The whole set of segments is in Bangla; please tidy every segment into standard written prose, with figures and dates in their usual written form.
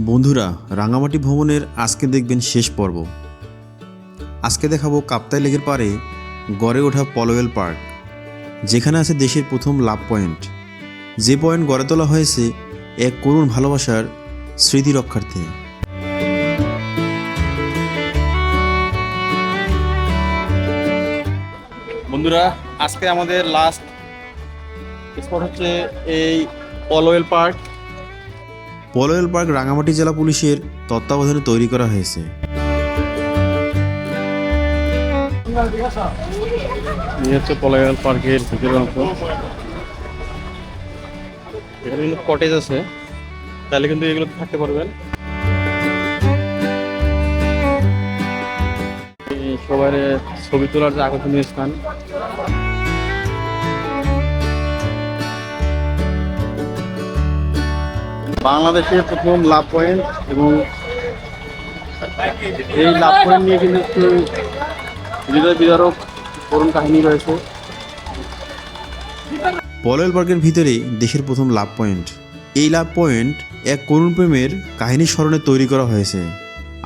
বন্ধুরা, রাঙামাটি ভ্রমণের আজকে দেখবেন শেষ পর্ব। আজকে দেখাবো কাপ্তাই লেকের পাড়ে গড়ে ওঠা পলওয়েল পার্ক, যেখানে আছে দেশের প্রথম লাভ পয়েন্ট। যে পয়েন্ট গড়ে তোলা হয়েছে এক করুণ ভালোবাসার স্মৃতি রক্ষার্থে। বন্ধুরা, আজকে আমাদের লাস্ট স্পট হচ্ছে এই পলওয়েল পার্ক। পলওয়েল পার্ক রাঙামাটি জেলা পুলিশের তত্ত্বাবধানে তৈরি করা হয়েছে। এই হচ্ছে পলওয়েল পার্কের ভিতরের অংশ। এখানে কিন্তু কটেজ আছে, তাহলে কিন্তু এগুলো থাকতে পারবেন। সবার ছবি তোলার যে আকর্ষণীয় স্থান। বাংলাদেশের প্রথম লাভ পয়েন্ট, এবং এই লাভ পয়েন্ট নিয়ে কিন্তু একটু হৃদয় বিদারক করুণ কাহিনী রয়েছে। পলওয়েল পার্কের ভিতরে দেশের প্রথম লাভ পয়েন্ট। এই লাভ পয়েন্ট এক করুণ প্রেমের কাহিনীর স্মরণে তৈরি করা হয়েছে।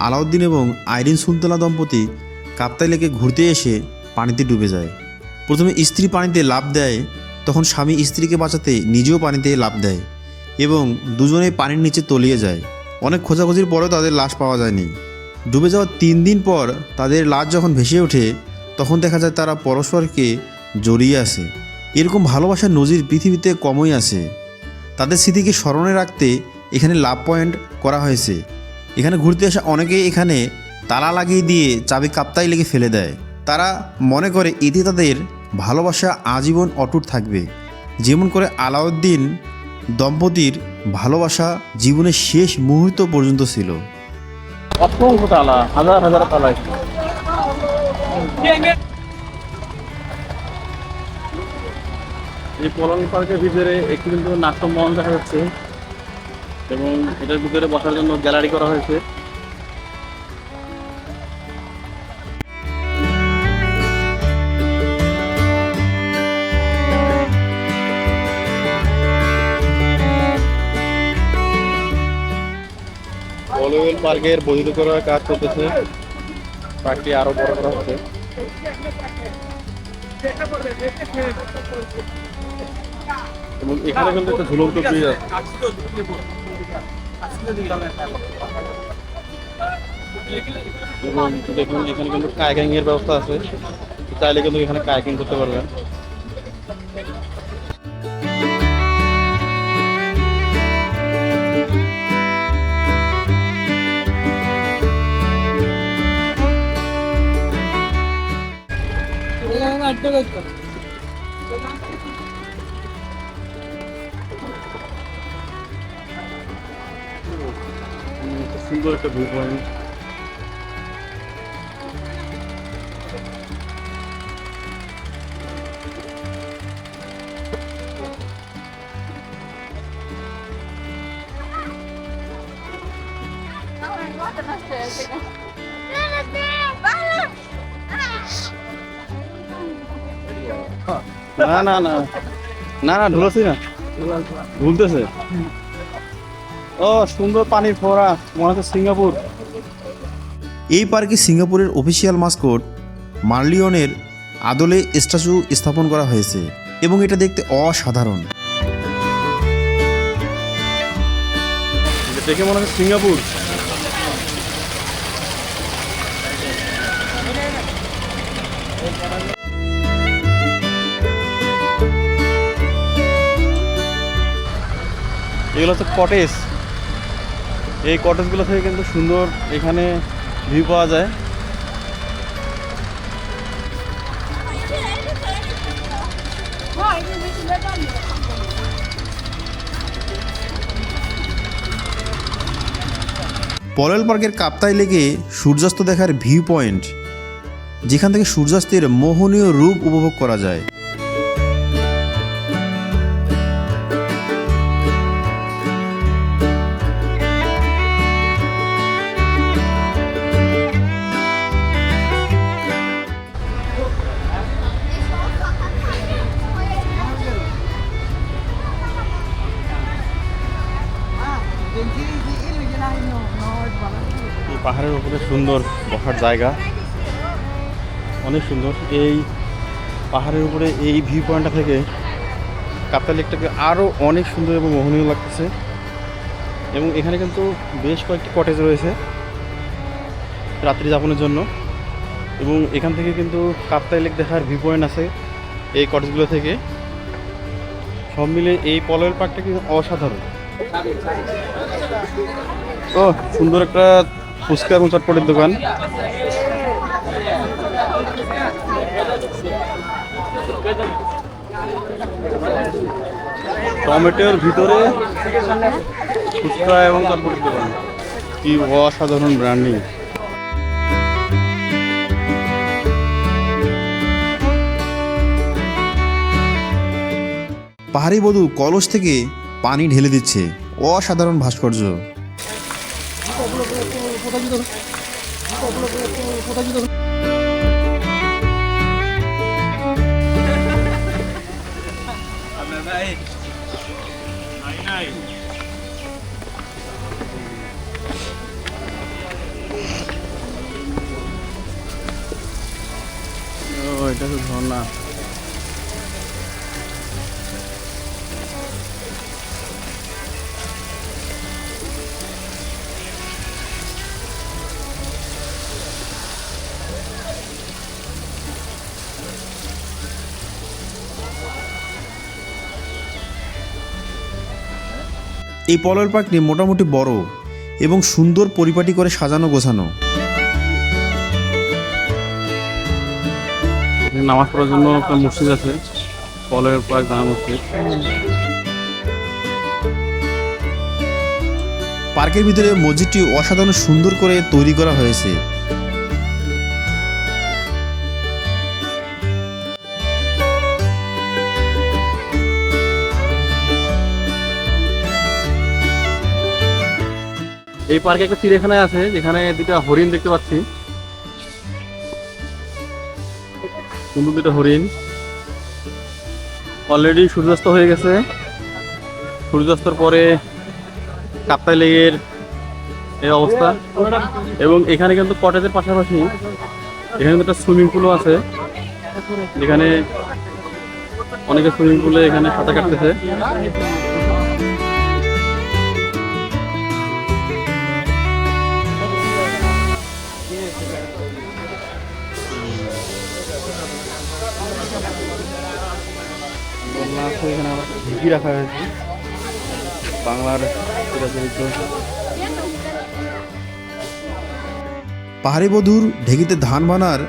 আলাউদ্দিন এবং আইরিন সুলতানা দম্পতি কাপ্তাই লেকে ঘুরতে এসে পানিতে ডুবে যায়। প্রথমে স্ত্রী পানিতে লাফ দেয়, তখন স্বামী স্ত্রীকে বাঁচাতে নিজেও পানিতে লাফ দেয় এবং দুজনেই পানির নিচে তলিয়ে যায়। অনেক খোঁজাখুঁজির পরেও তাদের লাশ পাওয়া যায়নি। ডুবে যাওয়ার 3 দিন পর তাদের লাশ যখন ভেসে ওঠে, তখন দেখা যায় তারা পরস্পরকে জড়িয়ে আছে। এরকম ভালোবাসার নজির পৃথিবীতে কমই আছে। তাদের স্মৃতিকে স্মরণে রাখতে এখানে লাভ পয়েন্ট করা হয়েছে। এখানে ঘুরতে আসা অনেকেই এখানে তালা লাগিয়ে দিয়ে চাবি কাপ্তাই লেগে ফেলে দেয়। তারা মনে করে এতে তাদের ভালোবাসা আজীবন অটুট থাকবে, যেমন করে আলাউদ্দিন দম্পতির ভালোবাসা জীবনের শেষ মুহূর্ত পর্যন্ত ছিল। অসংখ্য তালা, হাজার হাজার তালা। এই পলওয়েল পার্কের ভিতরে একটি কিন্তু নাট্যমহল দেখা যাচ্ছে, এবং এটার ভিতরে বসার জন্য গ্যালারি করা হয়েছে। পলওয়েল পার্কের বর্ধিত করার কাজ চলতেছে, পার্কটি আরো বড় করা হচ্ছে। এবং এখানে কিন্তু একটা ঝুলন্ত ব্রিজ আছে। এবং দেখুন, এখানে কিন্তু কায়াকিং এর ব্যবস্থা আছে, চাইলে কিন্তু এখানে কায়াকিং করতে পারবেন। সুন্দর একটা ভিউ পয়েন্ট। না না না না না ঢুলাছি না, ঢুলতেছে। ও সুন্দর পানির ফোয়ারা, মনে হচ্ছে সিঙ্গাপুর। এই পার্কে সিঙ্গাপুরের অফিসিয়াল মাস্কট মার্লিয়নের আদলে স্ট্যাচু স্থাপন করা হয়েছে এবং এটা দেখতে অসাধারণ। দেখে মনে হচ্ছে সিঙ্গাপুর। এগুলো হচ্ছে কটেজ। এই কটেজগুলো থেকে কিন্তু সুন্দর এখানে ভিউ পাওয়া যায়। পলওয়েল পার্কের কাপ্তাই লেকে সূর্যাস্ত দেখার ভিউ পয়েন্ট, যেখান থেকে সূর্যাস্তের মোহনীয় রূপ উপভোগ করা যায়। এই পাহাড়ের উপরে সুন্দর বসার জায়গা, অনেক সুন্দর। এই পাহাড়ের উপরে এই ভিউ পয়েন্টটা থেকে কাপ্তাই লেকটাকে আরও অনেক সুন্দর এবং মোহনীয় লাগতেছে। এবং এখানে কিন্তু বেশ কয়েকটি কটেজ রয়েছে রাত্রি যাপনের জন্য, এবং এখান থেকে কিন্তু কাপ্তাই লেক দেখার ভিউ পয়েন্ট আছে এই কটেজগুলো থেকে। সব মিলে এই পলয়েল পার্কটা কিন্তু অসাধারণ। ও সুন্দর একটা ফুচকা এবং চটপটির দোকান। টমেটোর ভিতরে ফুচকা এবং চটপটির দোকান, কি অসাধারণ ব্র্যান্ডিং। পাহাড়ি বধূ কলস থেকে পানি ঢেলে দিচ্ছে, অসাধারণ ভাস্কর্য। এটা তো ঝর্ণা। এই পলয়েল পার্কটি মোটামুটি বড় এবং সুন্দর পরিপাটি করে সাজানো গোছানো। নামাজ পড়ার জন্য একটা মসজিদ আছে, পলয়েল পার্ক জামা মসজিদ। পার্কের ভিতরে মসজিদটি অসাধারণ সুন্দর করে তৈরি করা হয়েছে। এই পার্কে একটা চিড়িয়াখানা আছে, যেখানে দুটা হরিণ দেখতে পাচ্ছি, সুন্দর দুটো হরিণ। অলরেডি সূর্যাস্ত হয়ে গেছে। সূর্যাস্তর পরে কাপ্তাই লেকের এই অবস্থা। এবং এখানে কিন্তু কটেজের পাশাপাশি এখানে একটা সুইমিং পুলও আছে, যেখানে অনেকে সুইমিং পুলে এখানে সাঁতার কাটতেছে। এখানে আবার ঢিকি রাখা হয়েছে বাংলার চিরাচরিত। পাহাড়ি বধূর ঢেকিতে ধান ভানার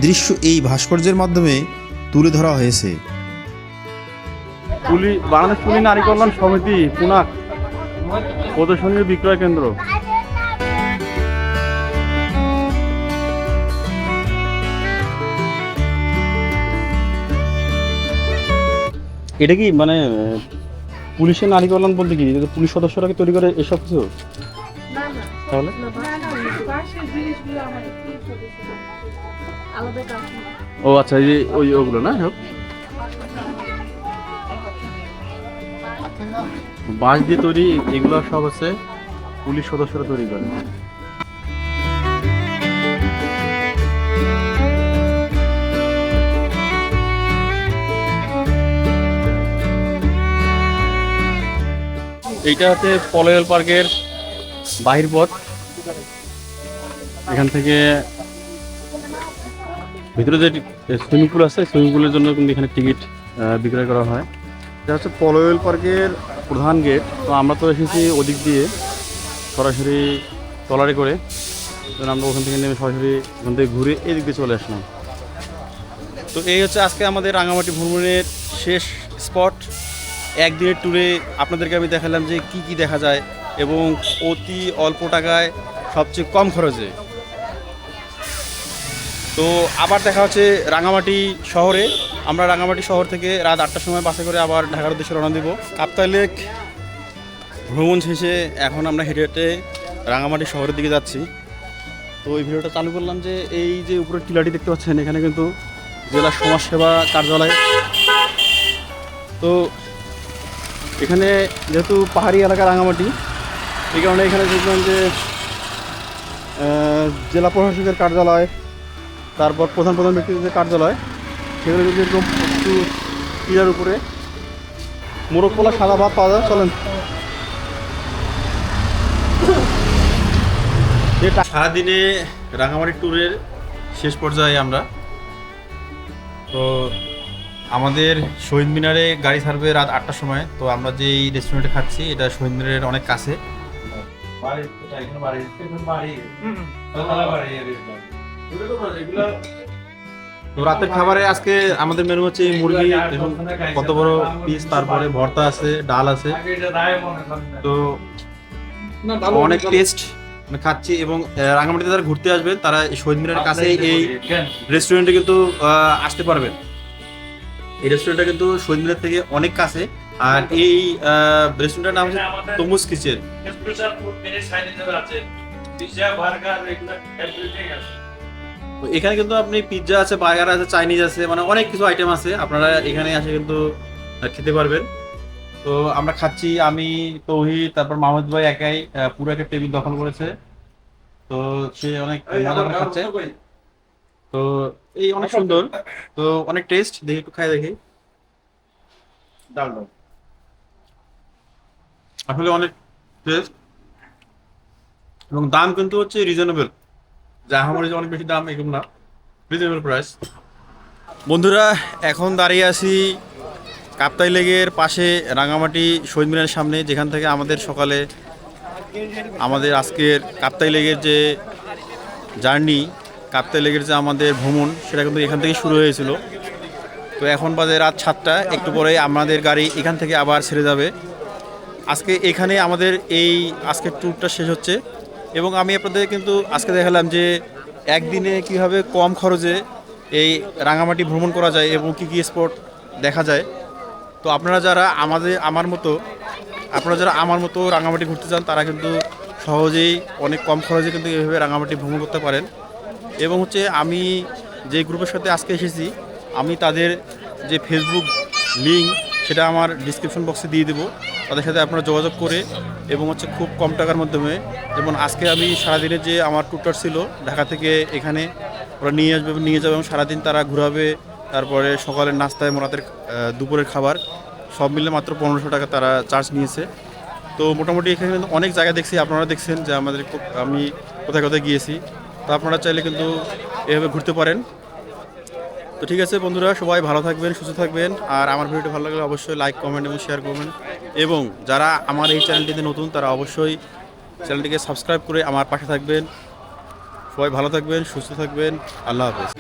দৃশ্য এই ভাস্কর্যের মাধ্যমে তুলে ধরা হয়েছে। বাংলাদেশ পুলি নারী কল্যাণ সমিতি পুনাক প্রদর্শনী বিক্রয় কেন্দ্র। এটা কি মানে পুলিশের নারী কল্যাণ বলতে কি পুলিশ সদস্যরা কি তৈরি করে এসব কিছু? তাহলে ও আচ্ছা, এই যে ওগুলো না সব বাঁশ দিয়ে তৈরি, এগুলো সব হচ্ছে পুলিশ সদস্যরা তৈরি করে। এইটা হচ্ছে পলয়েল পার্কের বাহির পথ। এখান থেকে ভিতরে যে সুইমিং পুল আছে, সুইমিং পুলের জন্য কিন্তু এখানে টিকিট বিক্রয় করা হয়। এটা হচ্ছে পলয়েল পার্কের প্রধান গেট। তো আমরা তো এসেছি ওদিক দিয়ে সরাসরি ট্রলারে করে, আমরা ওখান থেকে নেমে সরাসরি ওখান থেকে ঘুরে এই দিক দিয়ে চলে আসলাম। তো এই হচ্ছে আজকে আমাদের রাঙামাটি ভ্রমণের শেষ স্পট। একদিনের ট্যুরে আপনাদেরকে আমি দেখালাম যে কি কি দেখা যায় এবং অতি অল্প টাকায় সবচেয়ে কম খরচে। তো আবার দেখা হচ্ছে রাঙামাটি শহরে। আমরা রাঙামাটি শহর থেকে রাত 8টার সময় বাসে করে আবার ঢাকার উদ্দেশ্যে রওনা দিব। কাপ্তাই লেক ভ্রমণ শেষে এখন আমরা হেঁটে হেঁটে রাঙামাটি শহরের দিকে যাচ্ছি। তো এই ভিডিওটা চালু করলাম যে এই যে উপরে টিলাটি দেখতে পাচ্ছেন, এখানে কিন্তু জেলা সমাজসেবা কার্যালয়। তো এখানে যেহেতু পাহাড়ি এলাকা রাঙামাটি, এই কারণে এখানে দেখবেন যে জেলা প্রশাসকের কার্যালয়, তারপর প্রধান প্রধান ব্যক্তিদের কার্যালয়, সেগুলো কিন্তু একদম একটু টিলার উপরে মোরগ পোলা সাদা ভাত পাওয়া যায়। চলেন, সারাদিনে রাঙামাটি ট্যুরের শেষ পর্যায়ে আমরা তো আমাদের শহীদ মিনারে গাড়ি ছাড়বে রাত 8টার সময়। তো আমরা যেই রেস্টুরেন্টে খাচ্ছি এটা শহীদ মিনারের অনেক কাছে। তো রাতের খাবারে আজকে আমাদের মেনু হচ্ছে মুরগি, দেখুন কত বড় পিস, তারপরে ভর্তা আছে, ডাল আছে। তো অনেক টেস্ট খাচ্ছি। এবং রাঙামাটিতে যারা ঘুরতে আসবেন তারা এই শহীদ মিনারের কাছে এই রেস্টুরেন্টে কিন্তু আসতে পারবেন। এই রেস্টুরেন্টটা কিন্তু শহীদ মিনার থেকে অনেক কাছে। আর এই রেস্টুরেন্টের নাম হচ্ছে তমুজ কিচেন। তো এখানে কিন্তু আপনি পিৎজা আছে, বার্গার আছে, চাইনিজ আছে, মানে অনেক কিছু আইটেম আছে। আপনারা এখানে এসে কিন্তু খেতে পারবেন। তো আমরা খাচ্ছি, আমি, তৌহিদ, তারপর মাহমুদ ভাই একাই পুরো একটা টেবিল দখল করেছে। তো সে অনেক মজা করে খাচ্ছে। তো এই অনেক সুন্দর, তো অনেক টেস্ট। দেখি একটু খাই দেখি। আসলে অনেক টেস্ট এবং দাম কিন্তু হচ্ছে রিজনেবল, যা আমার অনেক বেশি দাম এরকম না, রিজনেবল প্রাইস। বন্ধুরা, এখন দাঁড়িয়ে আছি কাপ্তাই লেকের পাশে রাঙামাটি শহীদ মিনারের সামনে, যেখান থেকে আমাদের সকালে আমাদের আজকের কাপ্তাই লেকের যে জার্নি, কাপ্তাই লেকের যে আমাদের ভ্রমণ, সেটা কিন্তু এখান থেকে শুরু হয়েছিল। তো এখন বাজে রাত 7টা, একটু পরে আমাদের গাড়ি এখান থেকে আবার ছেড়ে যাবে। আজকে এখানে আমাদের এই আজকের ট্যুরটা শেষ হচ্ছে। এবং আমি আপনাদের কিন্তু আজকে দেখালাম যে একদিনে কিভাবে কম খরচে এই রাঙামাটি ভ্রমণ করা যায় এবং কী কী স্পট দেখা যায়। তো আপনারা যারা আমার মতো রাঙামাটি ঘুরতে চান, তারা কিন্তু সহজেই অনেক কম খরচে কিন্তু এভাবে রাঙামাটি ভ্রমণ করতে পারেন। এবং হচ্ছে আমি যে গ্রুপের সাথে আজকে এসেছি, আমি তাদের যে ফেসবুক লিঙ্ক সেটা আমার ডিসক্রিপশন বক্সে দিয়ে দেবো। তাদের সাথে আপনারা যোগাযোগ করে এবং হচ্ছে খুব কম টাকার মাধ্যমে, যেমন আজকে আমি সারাদিনের যে আমার ট্যুরটা ছিল ঢাকা থেকে এখানে, ওরা নিয়ে যাবে এবং সারাদিন তারা ঘুরাবে। তারপরে সকালের নাস্তায়, রাতের দুপুরের খাবার সব মিলে মাত্র 1500 টাকা তারা চার্জ নিয়েছে। তো মোটামুটি এখানে কিন্তু অনেক জায়গা দেখছি, আপনারা দেখছেন যে আমি কোথায় কোথায় গিয়েছি। তো আপনারা চাইলে কিন্তু এভাবে ঘুরতে পারেন। তো ঠিক আছে বন্ধুরা, সবাই ভালো থাকবেন, সুস্থ থাকবেন। আর আমার ভিডিওটি ভালো লাগলে অবশ্যই লাইক, কমেন্ট এবং শেয়ার করবেন। এবং যারা আমার এই চ্যানেলটিতে নতুন, তারা অবশ্যই চ্যানেলটিকে সাবস্ক্রাইব করে আমার পাশে থাকবেন। সবাই ভালো থাকবেন, সুস্থ থাকবেন। আল্লাহ হাফেজ।